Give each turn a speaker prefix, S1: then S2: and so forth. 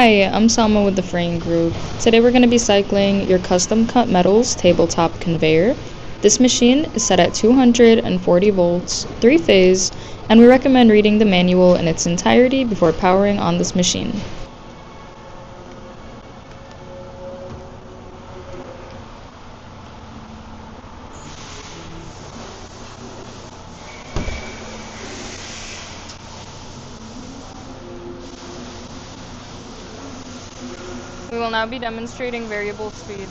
S1: Hi, I'm Salma with the Frain group. Today we're going to be cycling your custom cut metals tabletop conveyor. This machine is set at 240 volts, 3-phase, and we recommend reading the manual in its entirety before powering on this machine. We will now be demonstrating variable speed.